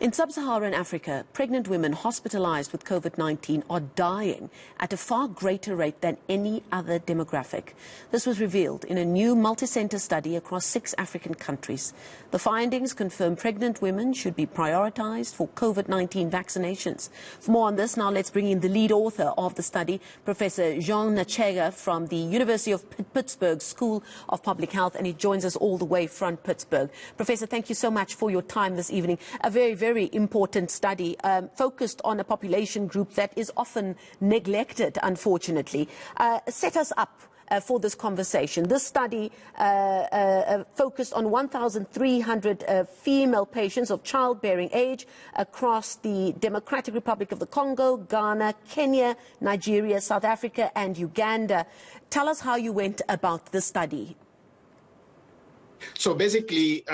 In sub-Saharan Africa, pregnant women hospitalized with COVID-19 are dying at a far greater rate than any other demographic. This was revealed in a new multi-center study across 6 African countries. The findings confirm pregnant women should be prioritized for COVID-19 vaccinations. For more on this, now let's bring in the lead author of the study, Professor Jean Nachega from the University of Pittsburgh School of Public Health, and he joins us all the way from Pittsburgh. Professor, thank you so much for your time this evening. A very important study focused on a population group that is often neglected, unfortunately. Set us up for this conversation. This study focused on 1,300 female patients of childbearing age across the Democratic Republic of the Congo, Ghana, Kenya, Nigeria, South Africa and Uganda. Tell us how you went about the study. So basically,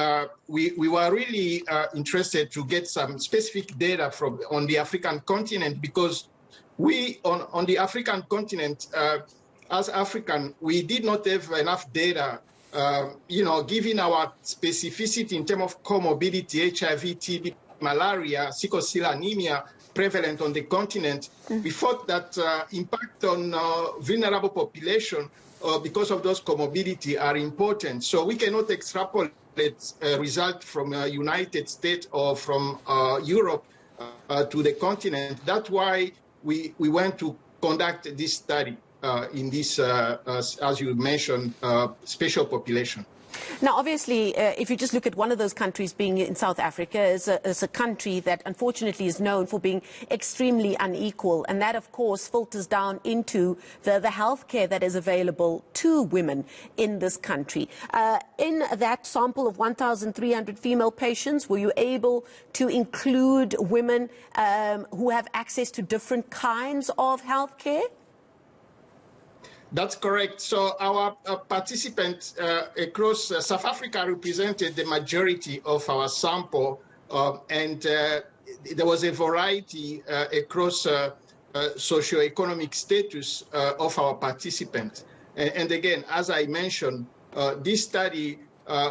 we were really interested to get some specific data on the African continent, because we on the African continent, as African, we did not have enough data, given our specificity in terms of comorbidity, HIV, TB, malaria, sickle cell anemia prevalent on the continent. We thought that impact on vulnerable population because of those comorbidity are important. So we cannot extrapolate result from United States or from Europe to the continent. That's why we went to conduct this study in this, as you mentioned, special population. Now, obviously, if you just look at one of those countries being in South Africa, is a country that unfortunately is known for being extremely unequal. And that, of course, filters down into the health care that is available to women in this country. In that sample of 1,300 female patients, were you able to include women who have access to different kinds of health care? That's correct. So our participants across South Africa represented the majority of our sample, and there was a variety across socioeconomic status of our participants. And again, as I mentioned, this study,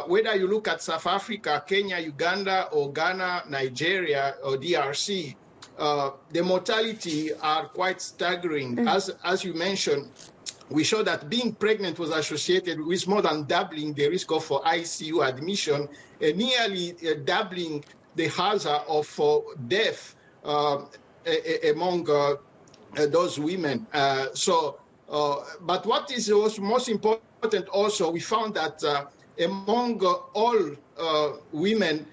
whether you look at South Africa, Kenya, Uganda, or Ghana, Nigeria, or DRC, the mortality are quite staggering. As you mentioned, we show that being pregnant was associated with more than doubling the risk of ICU admission, nearly doubling the hazard of death among those women. But what is most important also, we found that among all women,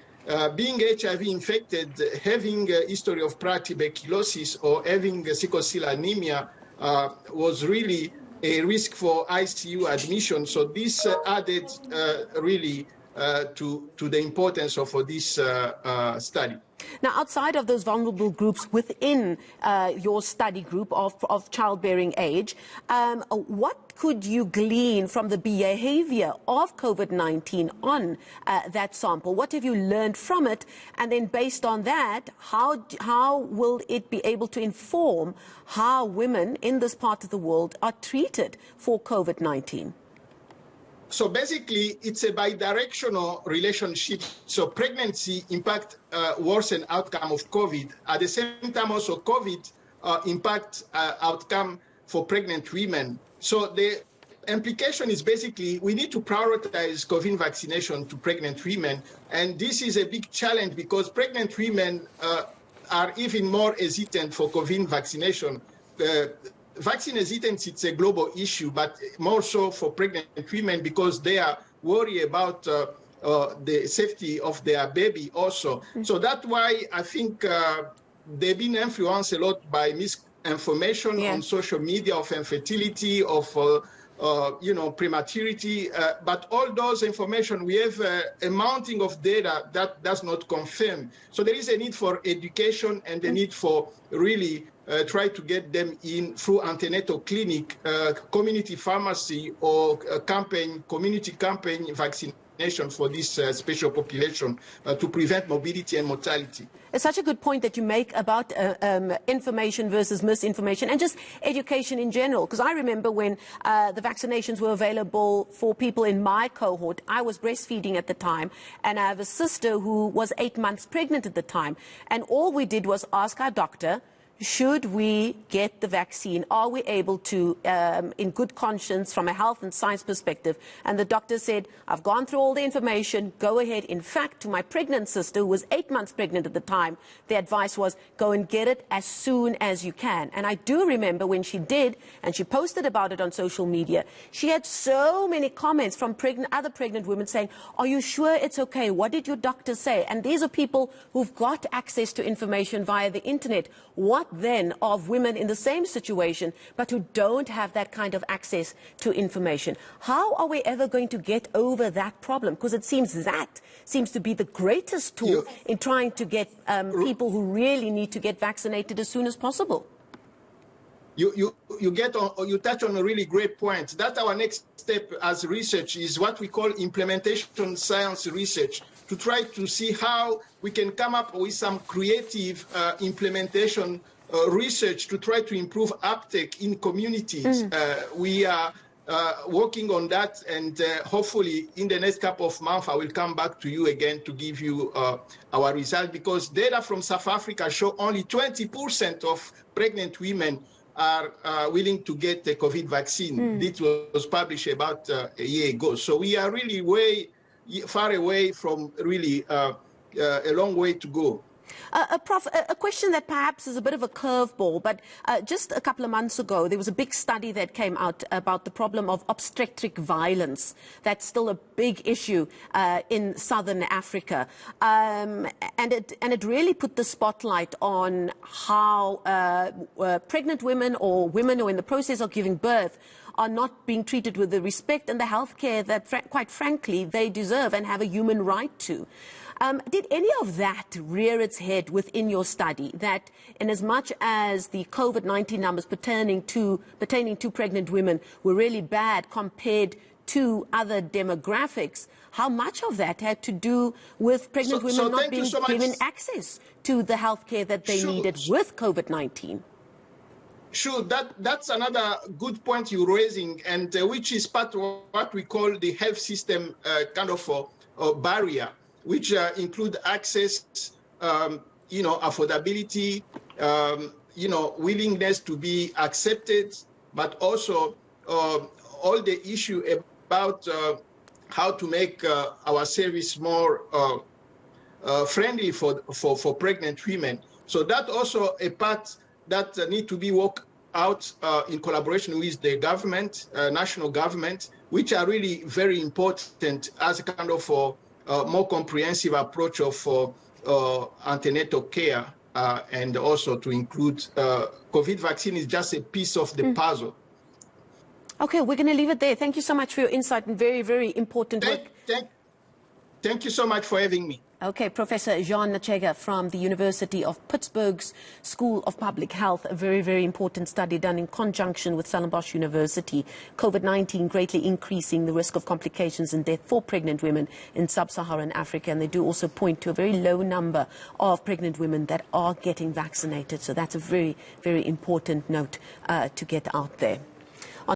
being HIV infected, having a history of prior tuberculosis or having sickle cell anemia was really a risk for ICU admission. So this added really to the importance of this study. Now, outside of those vulnerable groups within your study group of childbearing age, what could you glean from the behavior of COVID-19 on that sample? What have you learned from it? And then based on that, how will it be able to inform how women in this part of the world are treated for COVID-19? So basically, it's a bidirectional relationship. So pregnancy impact worsen outcome of COVID. At the same time, also COVID impact outcome for pregnant women. So the implication is basically we need to prioritize COVID vaccination to pregnant women. And this is a big challenge because pregnant women are even more hesitant for COVID vaccination. Vaccine hesitance, it's a global issue, but more so for pregnant women because they are worried about the safety of their baby also. So that's why I think they've been influenced a lot by misinformation on social media of infertility, of prematurity. But all those information, we have a mounting of data that does not confirm. So there is a need for education and the need for really try to get them in through antenatal clinic, community pharmacy, or community campaign vaccination for this special population to prevent morbidity and mortality. It's such a good point that you make about information versus misinformation and just education in general. Because I remember when the vaccinations were available for people in my cohort, I was breastfeeding at the time, and I have a sister who was 8 months pregnant at the time. And all we did was ask our doctor, should we get the vaccine? Are we able to, in good conscience, from a health and science perspective? And the doctor said, I've gone through all the information, go ahead. In fact, to my pregnant sister, who was 8 months pregnant at the time, the advice was, go and get it as soon as you can. And I do remember when she did, and she posted about it on social media, she had so many comments from other pregnant women saying, are you sure it's okay? What did your doctor say? And these are people who've got access to information via the internet. What then of women in the same situation but who don't have that kind of access to information? How are we ever going to get over that problem? Because it seems that seems to be the greatest tool in trying to get people who really need to get vaccinated as soon as possible. You touch on a really great point. That our next step as research is what we call implementation science research, to try to see how we can come up with some creative implementation research to try to improve uptake in communities. We are working on that, and hopefully in the next couple of months I will come back to you again to give you our result, because data from South Africa show only 20% of pregnant women are willing to get the COVID vaccine. This was published about a year ago. So we are really far away from really a long way to go. Prof, a question that perhaps is a bit of a curveball, but just a couple of months ago, there was a big study that came out about the problem of obstetric violence. That's still a big issue in southern Africa. And it really put the spotlight on how pregnant women or women who are in the process of giving birth are not being treated with the respect and the health care that, quite frankly, they deserve and have a human right to. Did any of that rear its head within your study, that in as much as the COVID-19 numbers pertaining to pregnant women were really bad compared to other demographics, how much of that had to do with pregnant women not being given access to the health care that they needed with COVID-19? Sure, that's another good point you're raising, and which is part of what we call the health system kind of barrier, which include access, affordability, willingness to be accepted, but also all the issue about how to make our service more friendly for pregnant women. So that also a part that need to be worked out in collaboration with the government, national government, which are really very important as a kind of more comprehensive approach of antenatal care, and also to include COVID vaccine is just a piece of the puzzle. Okay, we're going to leave it there. Thank you so much for your insight and very, very important work. Thank you so much for having me. Okay, Professor Jean Nchega from the University of Pittsburgh's School of Public Health, a very, very important study done in conjunction with Stellenbosch University. COVID-19 greatly increasing the risk of complications and death for pregnant women in sub-Saharan Africa. And they do also point to a very low number of pregnant women that are getting vaccinated. So that's a very, very important note to get out there.